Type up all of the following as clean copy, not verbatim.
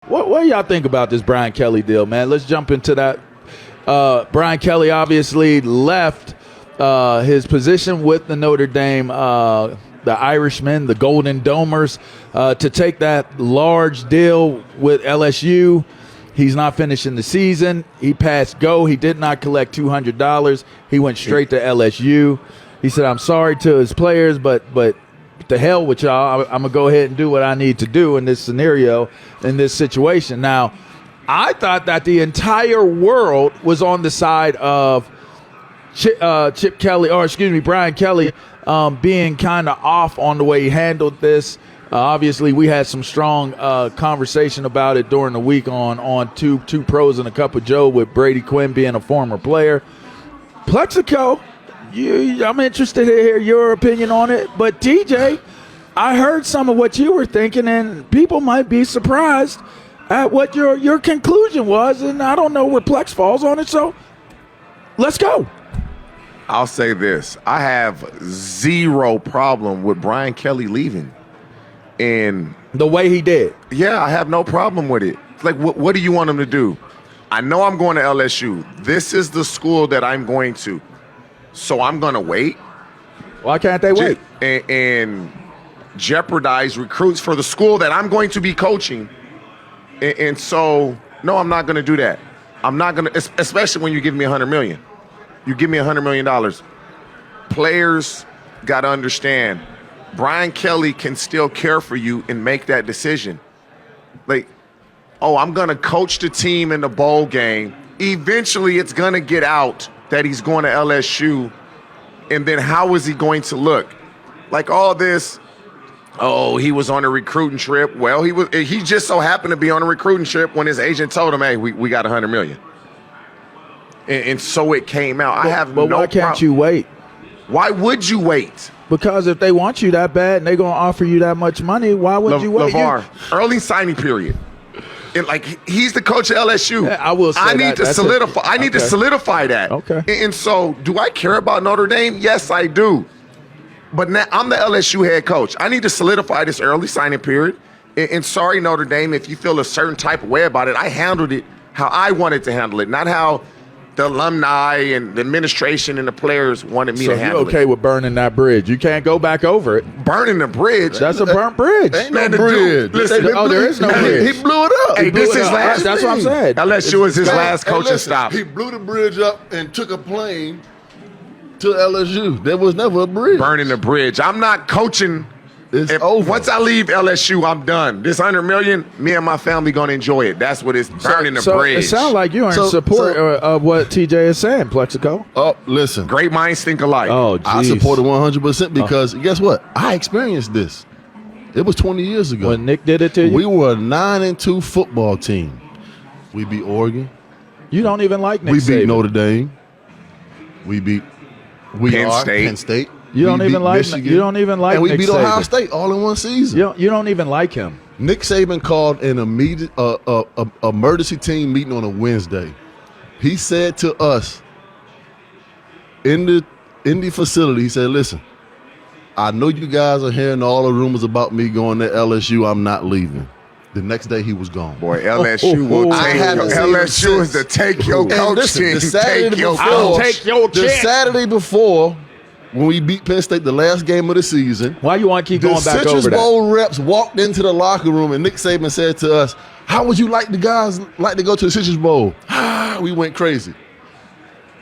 What do y'all think about this Brian Kelly deal, man? Let's jump into that. Brian Kelly obviously left his position with the Notre Dame, the Irishmen, the Golden Domers, to take that large deal with LSU. He's not finishing the season. He passed go. He did not collect $200. He went straight to LSU. He said, I'm sorry to his players, but to hell with y'all. I'm going to go ahead and do what I need to do in this scenario, in this situation. Now, I thought that the entire world was on the side of Brian Kelly being kind of off on the way he handled this. Obviously, we had some strong conversation about it during the week on two Pros and a Cup of Joe with Brady Quinn being a former player. Plaxico, I'm interested to hear your opinion on it. But, TJ, I heard some of what you were thinking, and people might be surprised at what your conclusion was, and I don't know where Plex falls on it, so let's go. I'll say this. I have zero problem with Brian Kelly leaving. And the way he did. Yeah, I have no problem with it. Like, what do you want him to do? I know I'm going to LSU. This is the school that I'm going to. So I'm going to wait. Why can't they wait? And jeopardize recruits for the school that I'm going to be coaching. And so, no, I'm not going to do that. I'm not going to, especially when you give me $100 million. You give me $100 million. Players got to understand, Brian Kelly can still care for you and make that decision. Like, oh, I'm going to coach the team in the bowl game. Eventually, it's going to get out that he's going to LSU. And then how is he going to look? Like all this, oh, he was on a recruiting trip. Well, he just so happened to be on a recruiting trip when his agent told him, hey, we got $100 million. And so it came out. But why can't you wait? Why would you wait? Because if they want you that bad and they're going to offer you that much money, why would you wait? LaVar, early signing period. And he's the coach of LSU. Yeah, I will say I need to solidify. I need to solidify that. Okay. And so, do I care about Notre Dame? Yes, I do. But now I'm the LSU head coach. I need to solidify this early signing period. And sorry, Notre Dame, if you feel a certain type of way about it, I handled it how I wanted to handle it, not how the alumni and the administration and the players wanted me to handle it. So you're okay with burning that bridge? You can't go back over it. Burning the bridge? That's a burnt bridge. Ain't no bridge. Listen, there is no bridge. He blew it up. Hey, this is last. That's what I'm saying. LSU was his last coaching stop. He blew the bridge up and took a plane to LSU. There was never a bridge. Burning the bridge. I'm not coaching. It's over. Once I leave LSU, I'm done. This $100 million, me and my family gonna enjoy it. That's what it's burning the bridge. It sounds like you're in support of what TJ is saying, Plaxico. Oh, listen. Great minds think alike. Oh, geez. I support it 100% because guess what? I experienced this. It was 20 years ago. When Nick did it to you? We were a 9-2 football team. We beat Oregon. You don't even like Nick We Saban. beat Notre Dame. We beat Penn State. You don't even like Michigan. You don't even like and we Nick beat Saban. Ohio State all in one season. You don't even like him. Nick Saban called an immediate emergency team meeting on a Wednesday. He said to us in the facility, he said, listen, I know you guys are hearing all the rumors about me going to LSU. I'm not leaving. The next day he was gone. Boy, LSU will take LSU is to take your coach team. I'll take your The chance. Saturday before, when we beat Penn State, the last game of the season, Why you want to keep going back over Citrus that? Bowl reps walked into the locker room and Nick Saban said to us, how would you like the guys like to go to the Citrus Bowl? We went crazy.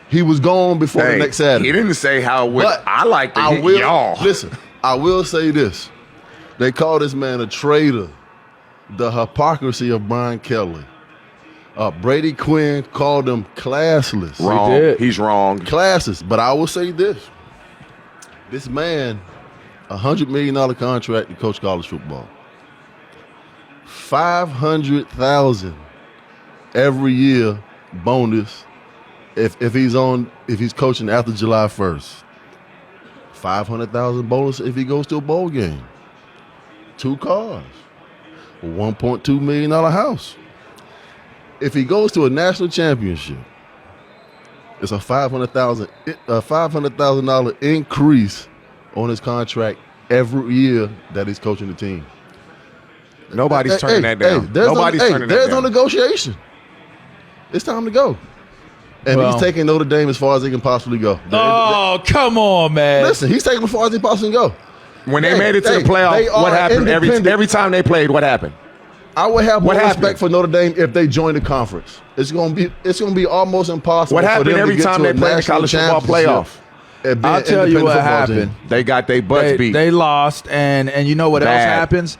He was gone before the next Saturday. He didn't say how I like to hit y'all. Listen, I will say this. They call this man a traitor. The hypocrisy of Brian Kelly. Brady Quinn called him classless. Wrong. He's wrong. Classless. But I will say this. This man, $100 million contract to coach college football. $500,000 every year bonus if he's coaching after July 1st. $500,000 bonus if he goes to a bowl game. 2 cars. A $1.2 million house. If he goes to a national championship, it's a $500,000 increase on his contract every year that he's coaching the team. Nobody's turning that down. Nobody's turning that There's down. no negotiation. It's time to go. And Well, he's taking Notre Dame as far as he can possibly go. Oh, come on, man. Listen, he's taking as far as he possibly can go. When they made it to the playoff, what happened? Every time they played, what happened? I would have more What happened? respect for Notre Dame if they join the conference. It's gonna be almost impossible. What for happened them to every get time to they a played the national college football championship playoff? and be I'll an tell you independent what football happened. team. They got their butts beat. They lost, and you know what else Bad. happens?